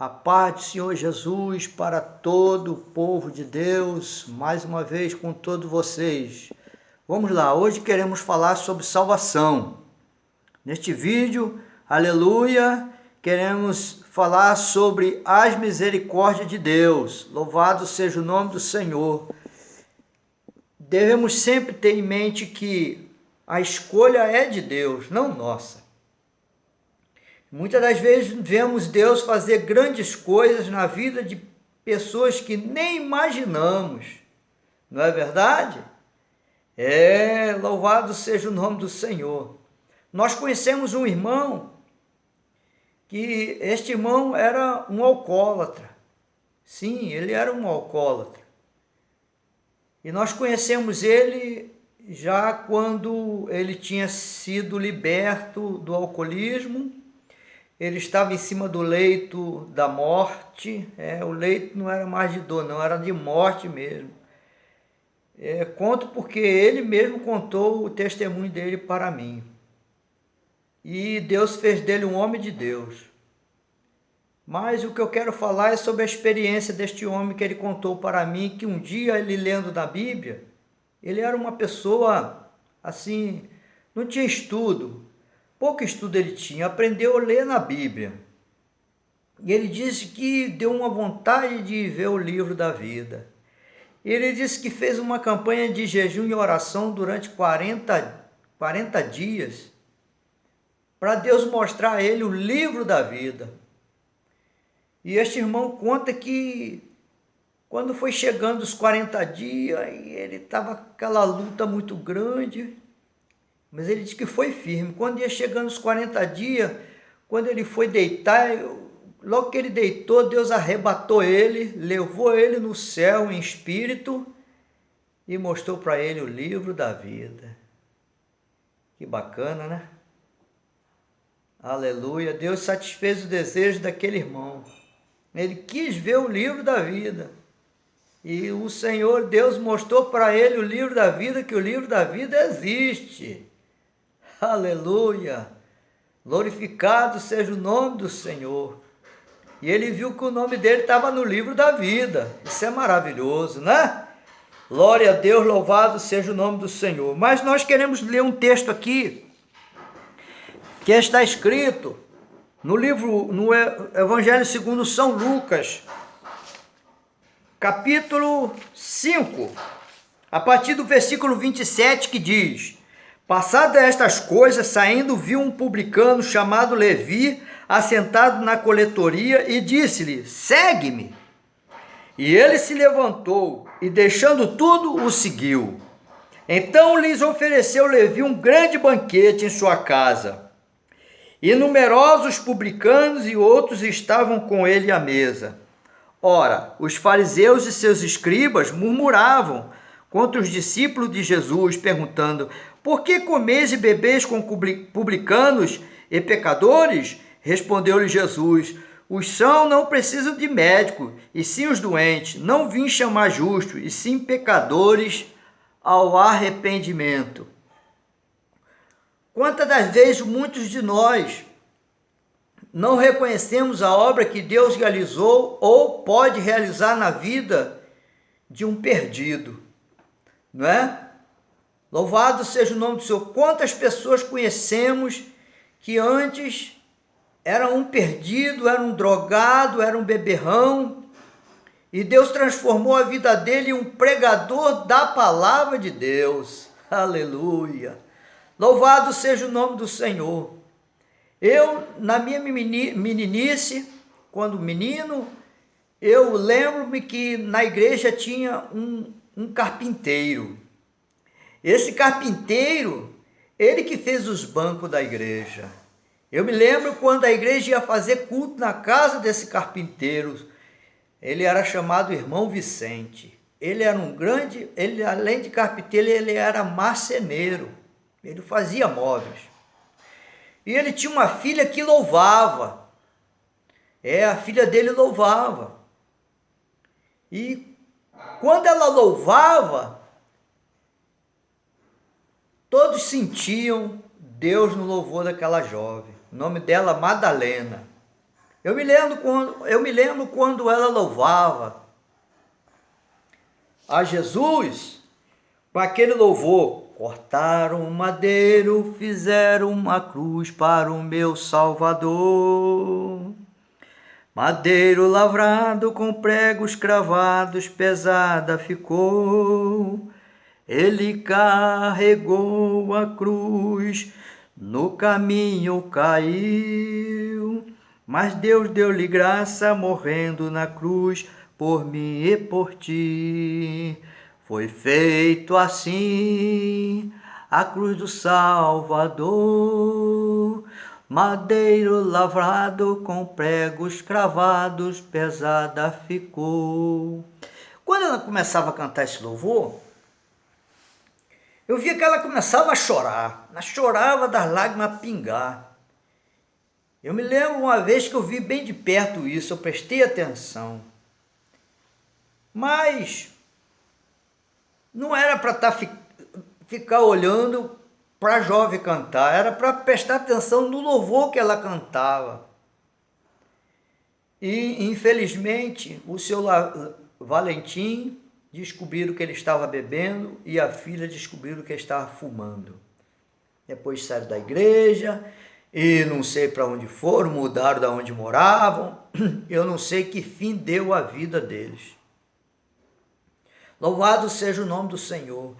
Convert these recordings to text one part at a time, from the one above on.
A paz do Senhor Jesus para todo o povo de Deus, mais uma vez com todos vocês. Vamos lá, hoje queremos falar sobre salvação. Neste vídeo, aleluia, queremos falar sobre as misericórdias de Deus. Louvado seja o nome do Senhor. Devemos sempre ter em mente que a escolha é de Deus, não nossa. Muitas das vezes vemos Deus fazer grandes coisas na vida de pessoas que nem imaginamos. Não é verdade? Louvado seja o nome do Senhor. Nós conhecemos um irmão que este irmão era um alcoólatra. Sim, ele era um alcoólatra. E nós conhecemos ele já quando ele tinha sido liberto do alcoolismo. Ele estava em cima do leito da morte. O leito não era mais de dor, não, era de morte mesmo. Conto porque ele mesmo contou o testemunho dele para mim. E Deus fez dele um homem de Deus. Mas o que eu quero falar é sobre a experiência deste homem que ele contou para mim, que um dia ele lendo na Bíblia, ele era uma pessoa assim, não tinha estudo. Pouco estudo ele tinha, aprendeu a ler na Bíblia. E ele disse que deu uma vontade de ver o livro da vida. Ele disse que fez uma campanha de jejum e oração durante 40 dias, para Deus mostrar a ele o livro da vida. E este irmão conta que quando foi chegando os 40 dias, ele estava com aquela luta muito grande, mas ele disse que foi firme. Quando ia chegando os 40 dias, quando ele foi deitar, logo que ele deitou, Deus arrebatou ele, levou ele no céu em espírito e mostrou para ele o livro da vida. Que bacana, né? Aleluia! Deus satisfez o desejo daquele irmão. Ele quis ver o livro da vida. E o Senhor, Deus mostrou para ele o livro da vida, que o livro da vida existe. Aleluia! Glorificado seja o nome do Senhor. E ele viu que o nome dele estava no livro da vida. Isso é maravilhoso, né? Glória a Deus, louvado seja o nome do Senhor. Mas nós queremos ler um texto aqui, que está escrito no Evangelho segundo São Lucas, capítulo 5, a partir do versículo 27, que diz: Passadas estas coisas, saindo, viu um publicano chamado Levi, assentado na coletoria, e disse-lhe: Segue-me. E ele se levantou, e deixando tudo, o seguiu. Então lhes ofereceu Levi um grande banquete em sua casa. E numerosos publicanos e outros estavam com ele à mesa. Ora, os fariseus e seus escribas murmuravam contra os discípulos de Jesus, perguntando: Por que comeis e bebeis com publicanos e pecadores? Respondeu-lhe Jesus: Os sãos não precisam de médico, e sim os doentes. Não vim chamar justos, e sim pecadores ao arrependimento. Quantas das vezes muitos de nós não reconhecemos a obra que Deus realizou ou pode realizar na vida de um perdido, não é? Louvado seja o nome do Senhor. Quantas pessoas conhecemos que antes era um perdido, era um drogado, era um beberrão, e Deus transformou a vida dele em um pregador da palavra de Deus. Aleluia! Louvado seja o nome do Senhor. Eu, na minha meninice, quando menino, eu lembro-me que na igreja tinha um carpinteiro. Esse carpinteiro, ele que fez os bancos da igreja. Eu me lembro quando a igreja ia fazer culto na casa desse carpinteiro. Ele era chamado Irmão Vicente. Ele era ele além de carpinteiro, ele era marceneiro. Ele fazia móveis. E ele tinha uma filha que louvava. A filha dele louvava. E quando ela louvava, todos sentiam Deus no louvor daquela jovem. O nome dela, Madalena. Eu me lembro quando ela louvava a Jesus com aquele louvor. Cortaram um madeiro, fizeram uma cruz para o meu Salvador. Madeiro lavrado com pregos cravados, pesada ficou. Ele carregou a cruz, no caminho caiu. Mas Deus deu-lhe graça, morrendo na cruz, por mim e por ti. Foi feito assim a cruz do Salvador. Madeiro lavrado com pregos cravados, pesada ficou. Quando ela começava a cantar esse louvor, eu via que ela começava a chorar. Ela chorava das lágrimas a pingar. Eu me lembro uma vez que eu vi bem de perto isso, eu prestei atenção. Mas não era para ficar olhando para a jovem cantar, era para prestar atenção no louvor que ela cantava. E, infelizmente, o seu Valentim descobriram que ele estava bebendo e a filha descobriram que ele estava fumando. Depois saíram da igreja e não sei para onde foram, mudaram de onde moravam. Eu não sei que fim deu a vida deles. Louvado seja o nome do Senhor.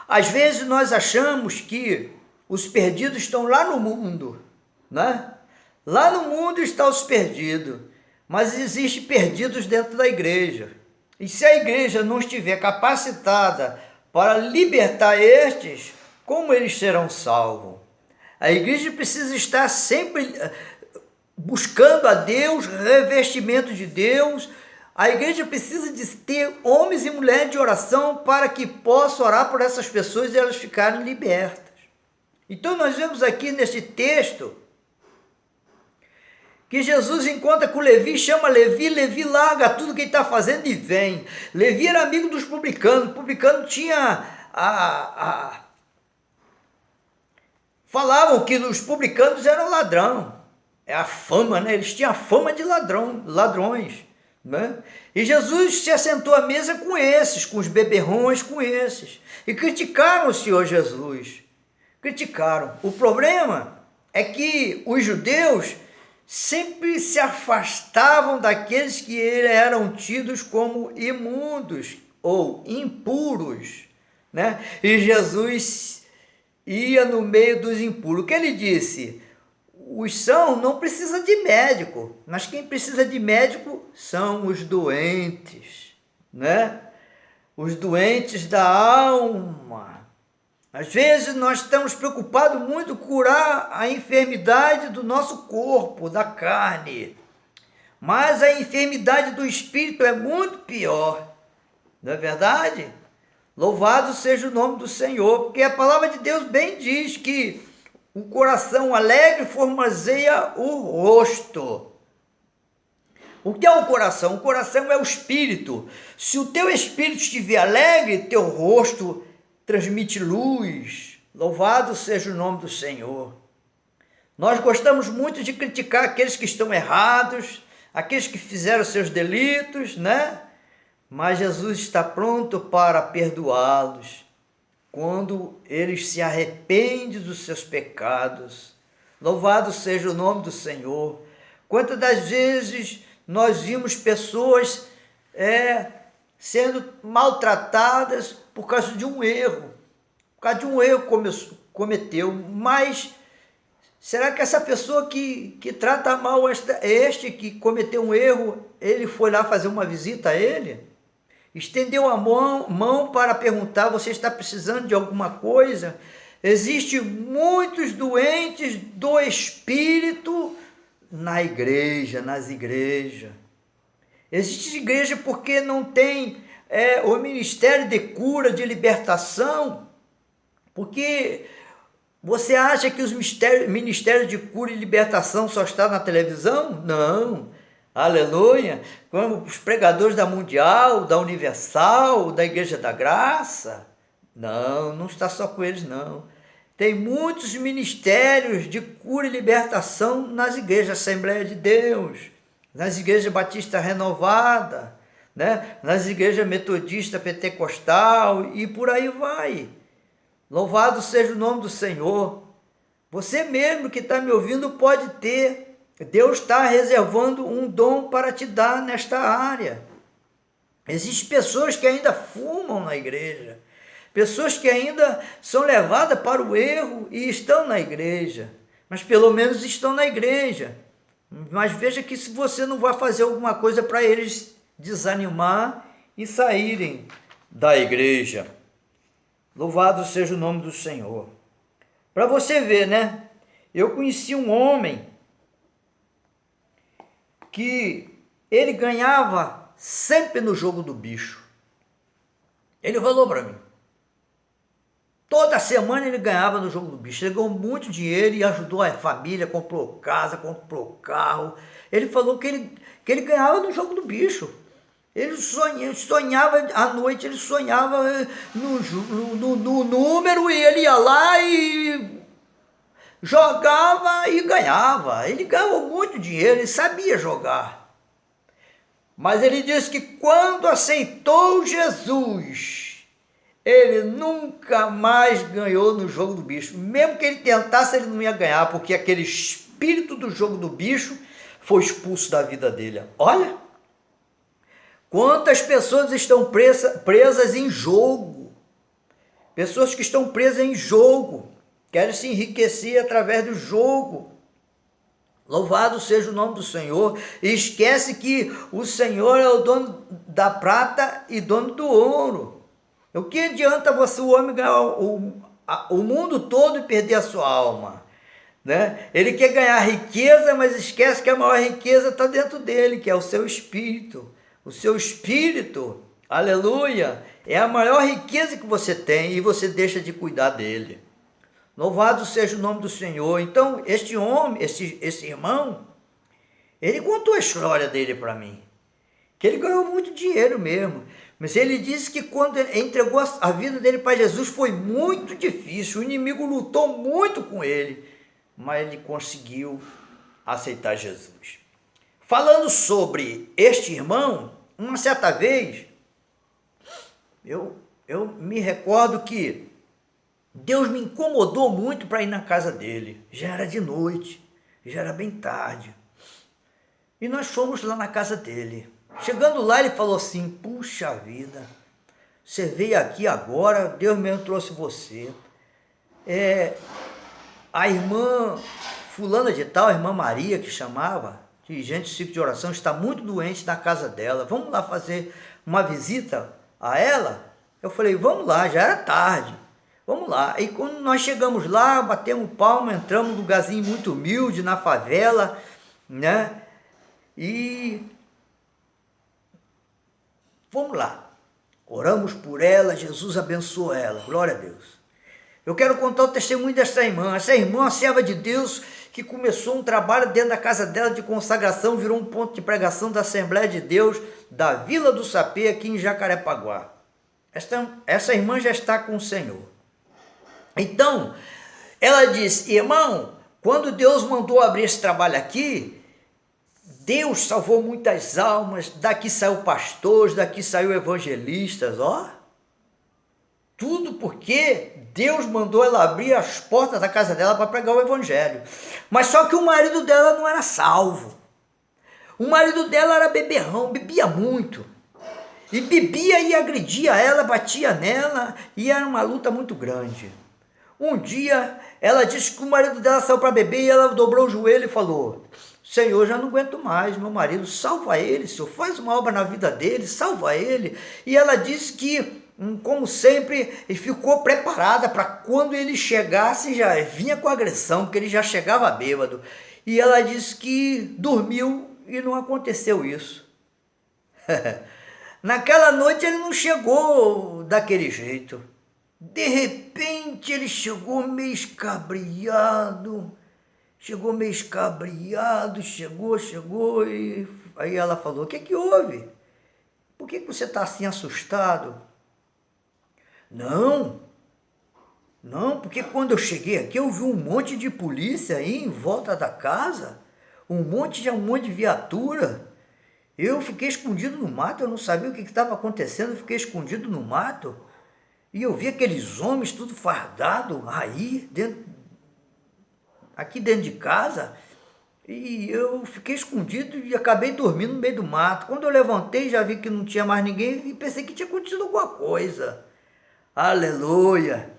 Às vezes nós achamos que os perdidos estão lá no mundo, né? Lá no mundo estão os perdidos, mas existem perdidos dentro da igreja. E se a igreja não estiver capacitada para libertar estes, como eles serão salvos? A igreja precisa estar sempre buscando a Deus, revestimento de Deus. A igreja precisa de ter homens e mulheres de oração para que possa orar por essas pessoas e elas ficarem libertas. Então nós vemos aqui neste texto que Jesus encontra com Levi, chama Levi, Levi larga tudo que ele está fazendo e vem. Levi era amigo dos publicanos, o publicano tinha falavam que os publicanos eram ladrão, é a fama, né? Eles tinham a fama de ladrões, né? E Jesus se assentou à mesa com esses, com os beberrões, com esses, e criticaram o Senhor Jesus, criticaram. O problema é que os judeus sempre se afastavam daqueles que eram tidos como imundos ou impuros, né? E Jesus ia no meio dos impuros. O que ele disse? Os são não precisa de médico, mas quem precisa de médico são os doentes, né? Os doentes da alma. Às vezes nós estamos preocupados muito em curar a enfermidade do nosso corpo, da carne. Mas a enfermidade do espírito é muito pior. Não é verdade? Louvado seja o nome do Senhor, porque a palavra de Deus bem diz que o coração alegre formoseia o rosto. O que é o coração? O coração é o espírito. Se o teu espírito estiver alegre, teu rosto transmite luz. Louvado seja o nome do Senhor. Nós gostamos muito de criticar aqueles que estão errados, aqueles que fizeram seus delitos, né? Mas Jesus está pronto para perdoá-los quando eles se arrependem dos seus pecados. Louvado seja o nome do Senhor. Quantas das vezes nós vimos pessoas sendo maltratadas por causa de um erro, que cometeu, mas será que essa pessoa que trata mal este que cometeu um erro, ele foi lá fazer uma visita a ele? Estendeu a mão para perguntar, você está precisando de alguma coisa? Existem muitos doentes do espírito na igreja, nas igrejas. Existe igreja porque não tem o ministério de cura, de libertação, porque você acha que os ministérios de cura e libertação só estão na televisão? Não. Aleluia. Como os pregadores da Mundial, da Universal, da Igreja da Graça. Não está só com eles, não. Tem muitos ministérios de cura e libertação nas igrejas, Assembleia de Deus, nas igrejas batistas renovadas, né? Nas igrejas metodista, pentecostal e por aí vai. Louvado seja o nome do Senhor. Você mesmo que está me ouvindo pode ter. Deus está reservando um dom para te dar nesta área. Existem pessoas que ainda fumam na igreja. Pessoas que ainda são levadas para o erro e estão na igreja. Mas pelo menos estão na igreja. Mas veja que se você não vai fazer alguma coisa para eles desanimar e saírem da igreja. Louvado seja o nome do Senhor. Para você ver, né? Eu conheci um homem que ele ganhava sempre no jogo do bicho. Ele falou para mim. Toda semana ele ganhava no jogo do bicho. Ele ganhou muito dinheiro e ajudou a família, comprou casa, comprou carro. Ele falou que ele ganhava no jogo do bicho. Ele sonhava à noite, ele sonhava no número e ele ia lá e jogava e ganhava. Ele ganhava muito dinheiro, ele sabia jogar. Mas ele disse que quando aceitou Jesus, ele nunca mais ganhou no jogo do bicho. Mesmo que ele tentasse, ele não ia ganhar, porque aquele espírito do jogo do bicho foi expulso da vida dele. Olha, quantas pessoas estão presas em jogo. Pessoas que estão presas em jogo, querem se enriquecer através do jogo. Louvado seja o nome do Senhor. E esquece que o Senhor é o dono da prata e dono do ouro. O que adianta o homem ganhar o mundo todo e perder a sua alma? Né? Ele quer ganhar riqueza, mas esquece que a maior riqueza está dentro dele, que é o seu espírito. O seu espírito, aleluia, é a maior riqueza que você tem e você deixa de cuidar dele. Louvado seja o nome do Senhor. Então, este homem, esse irmão, ele contou a história dele para mim. Que ele ganhou muito dinheiro mesmo. Mas ele disse que quando ele entregou a vida dele para Jesus foi muito difícil. O inimigo lutou muito com ele. Mas ele conseguiu aceitar Jesus. Falando sobre este irmão, uma certa vez, eu me recordo que Deus me incomodou muito para ir na casa dele. Já era de noite, já era bem tarde. E nós fomos lá na casa dele. Chegando lá, ele falou assim: puxa vida, você veio aqui agora, Deus mesmo trouxe você. A irmã fulana de tal, a irmã Maria, que chamava, dirigente do ciclo de oração, está muito doente na casa dela. Vamos lá fazer uma visita a ela? Eu falei, vamos lá, já era tarde. Vamos lá. E quando nós chegamos lá, batemos palma, entramos num lugarzinho muito humilde, na favela, né? E vamos lá. Oramos por ela, Jesus abençoou ela. Glória a Deus. Eu quero contar o testemunho dessa irmã. Essa irmã, a serva de Deus, que começou um trabalho dentro da casa dela de consagração, virou um ponto de pregação da Assembleia de Deus da Vila do Sapê, aqui em Jacarepaguá. Essa irmã já está com o Senhor. Então, ela disse, irmão, quando Deus mandou abrir esse trabalho aqui, Deus salvou muitas almas, daqui saiu pastores, daqui saiu evangelistas, ó. Tudo porque Deus mandou ela abrir as portas da casa dela para pregar o evangelho. Mas só que o marido dela não era salvo. O marido dela era beberrão, bebia muito. E bebia e agredia ela, batia nela, e era uma luta muito grande. Um dia, ela disse que o marido dela saiu para beber e ela dobrou o joelho e falou, Senhor, já não aguento mais, meu marido, salva ele, Senhor, faz uma obra na vida dele, salva ele. E ela disse que, como sempre, ficou preparada para quando ele chegasse, já vinha com agressão, porque ele já chegava bêbado. E ela disse que dormiu e não aconteceu isso. Naquela noite ele não chegou daquele jeito. De repente ele chegou meio escabriado, chegou e aí ela falou, o que houve? Por que você está assim assustado? Não, porque quando eu cheguei aqui eu vi um monte de polícia aí em volta da casa, um monte de viatura, Eu fiquei escondido no mato, eu não sabia o que estava acontecendo, eu fiquei escondido no mato. E eu vi aqueles homens tudo fardado aí, aqui dentro de casa. E eu fiquei escondido e acabei dormindo no meio do mato. Quando eu levantei, já vi que não tinha mais ninguém e pensei que tinha acontecido alguma coisa. Aleluia!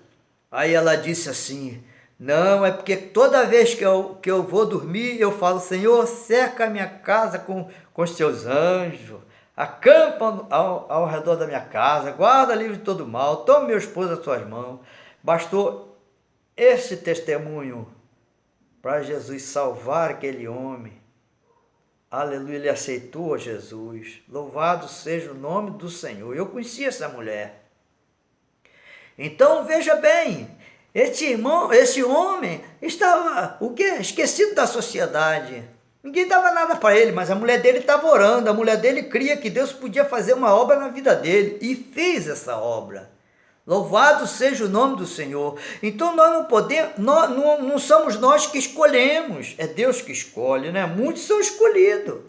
Aí ela disse assim, não, é porque toda vez que eu vou dormir, eu falo, Senhor, cerca a minha casa com os teus anjos, acampa ao redor da minha casa, guarda livre de todo mal, tome meu esposo nas tuas mãos. Bastou esse testemunho para Jesus salvar aquele homem. Aleluia, ele aceitou a Jesus. Louvado seja o nome do Senhor. Eu conheci essa mulher. Então veja bem, esse homem estava o quê? Esquecido da sociedade. Ninguém dava nada para ele, mas a mulher dele estava orando, a mulher dele cria que Deus podia fazer uma obra na vida dele e fez essa obra. Louvado seja o nome do Senhor. Então nós não podemos, não somos nós que escolhemos, é Deus que escolhe, né? Muitos são escolhidos.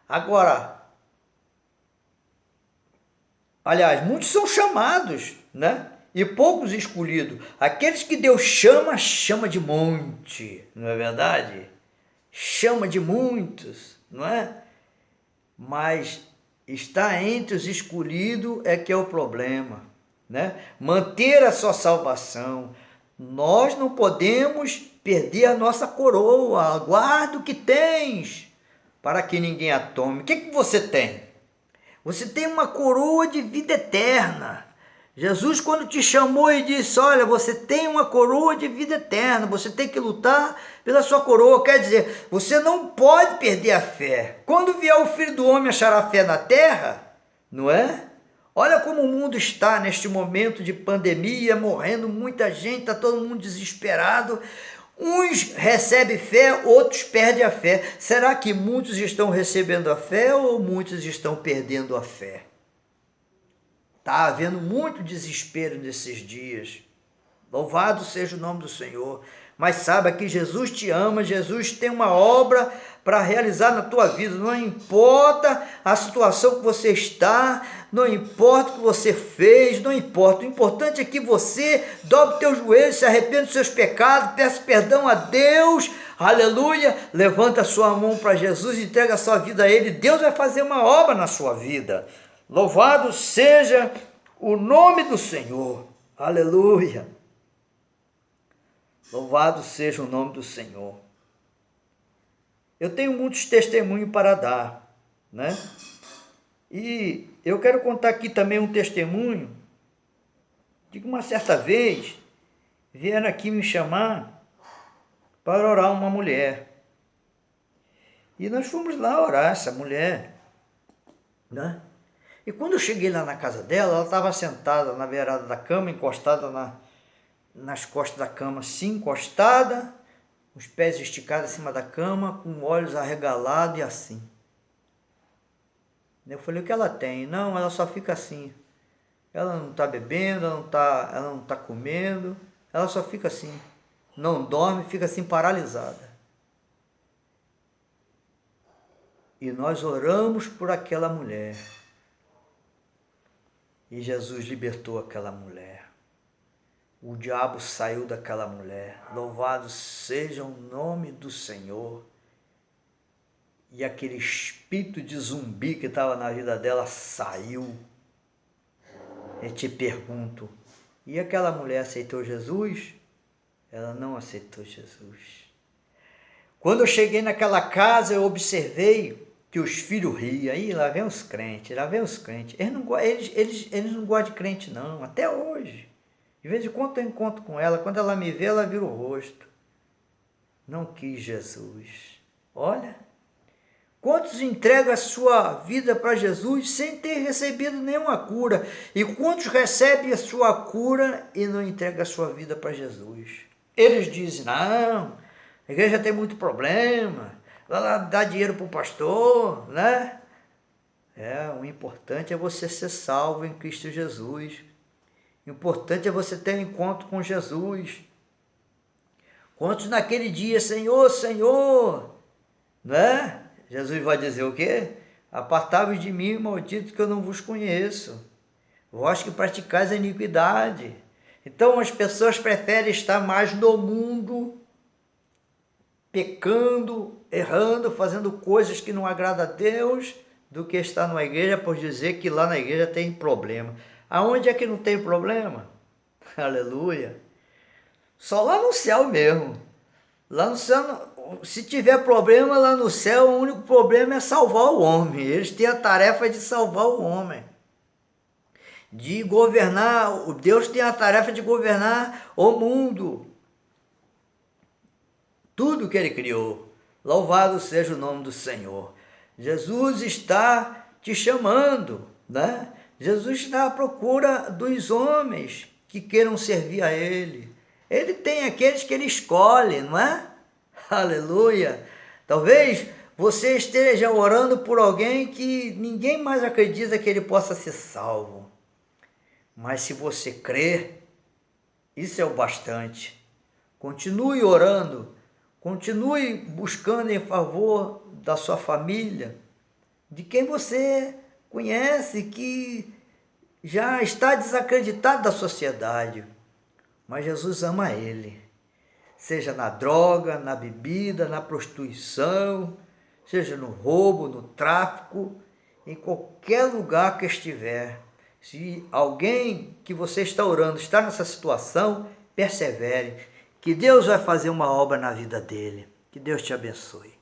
Agora, aliás, muitos são chamados, né? E poucos escolhidos. Aqueles que Deus chama, chama de monte, não é verdade? Chama de muitos, não é? Mas estar entre os escolhidos é que é o problema, né? Manter a sua salvação. Nós não podemos perder a nossa coroa. Guarda o que tens, para que ninguém a tome. O que você tem? Você tem uma coroa de vida eterna. Jesus, quando te chamou e disse, olha, você tem uma coroa de vida eterna, você tem que lutar pela sua coroa. Quer dizer, você não pode perder a fé. Quando vier o Filho do Homem achará fé na terra, não é? Olha como o mundo está neste momento de pandemia, morrendo muita gente, está todo mundo desesperado. Uns recebem fé, outros perdem a fé. Será que muitos estão recebendo a fé ou muitos estão perdendo a fé? Está havendo muito desespero nesses dias. Louvado seja o nome do Senhor. Mas saiba que Jesus te ama, Jesus tem uma obra para realizar na tua vida. Não importa a situação que você está, não importa o que você fez, não importa. O importante é que você dobre o teu joelho, se arrependa dos seus pecados, peça perdão a Deus. Aleluia! Levanta a sua mão para Jesus, entrega a sua vida a Ele. Deus vai fazer uma obra na sua vida. Louvado seja o nome do Senhor. Aleluia. Louvado seja o nome do Senhor. Eu tenho muitos testemunhos para dar, né? E eu quero contar aqui também um testemunho de que uma certa vez vieram aqui me chamar para orar uma mulher. E nós fomos lá orar essa mulher, né? E quando eu cheguei lá na casa dela, ela estava sentada na beirada da cama, encostada nas costas da cama, assim, encostada, os pés esticados acima da cama, com olhos arregalados e assim. Eu falei, o que ela tem? Não, ela só fica assim. Ela não está bebendo, ela não tá comendo, ela só fica assim. Não dorme, fica assim paralisada. E nós oramos por aquela mulher. E Jesus libertou aquela mulher. O diabo saiu daquela mulher. Louvado seja o nome do Senhor. E aquele espírito de zumbi que estava na vida dela saiu. Eu te pergunto, e aquela mulher aceitou Jesus? Ela não aceitou Jesus. Quando eu cheguei naquela casa, eu observei que os filhos riam. Aí lá vem os crentes, lá vem os crentes. Eles não gostam de crente não, até hoje. De vez em quando eu encontro com ela, quando ela me vê, ela vira o rosto. Não quis Jesus. Olha, quantos entregam a sua vida para Jesus sem ter recebido nenhuma cura? E quantos recebem a sua cura e não entregam a sua vida para Jesus? Eles dizem, não, a igreja tem muito problema, vai lá dar dinheiro para o pastor, né? O importante é você ser salvo em Cristo Jesus. O importante é você ter um encontro com Jesus. Quantos naquele dia, Senhor, Senhor, né? Jesus vai dizer o quê? Apartai-vos de mim, maldito, que eu não vos conheço. Vós que praticais a iniquidade. Então as pessoas preferem estar mais no mundo, pecando, errando, fazendo coisas que não agradam a Deus, do que estar numa igreja por dizer que lá na igreja tem problema. Aonde é que não tem problema? Aleluia! Só lá no céu mesmo. Lá no céu, se tiver problema lá no céu, o único problema é salvar o homem. Eles têm a tarefa de salvar o homem, de governar. Deus tem a tarefa de governar o mundo, tudo que Ele criou. Louvado seja o nome do Senhor. Jesus está te chamando, né? Jesus está à procura dos homens que queiram servir a Ele. Ele tem aqueles que Ele escolhe, não é? Aleluia! Talvez você esteja orando por alguém que ninguém mais acredita que ele possa ser salvo. Mas se você crer, isso é o bastante. Continue orando, continue buscando em favor da sua família, de quem você conhece que já está desacreditado da sociedade. Mas Jesus ama ele. Seja na droga, na bebida, na prostituição, seja no roubo, no tráfico, em qualquer lugar que estiver. Se alguém que você está orando está nessa situação, persevere, que Deus vai fazer uma obra na vida dele. Que Deus te abençoe.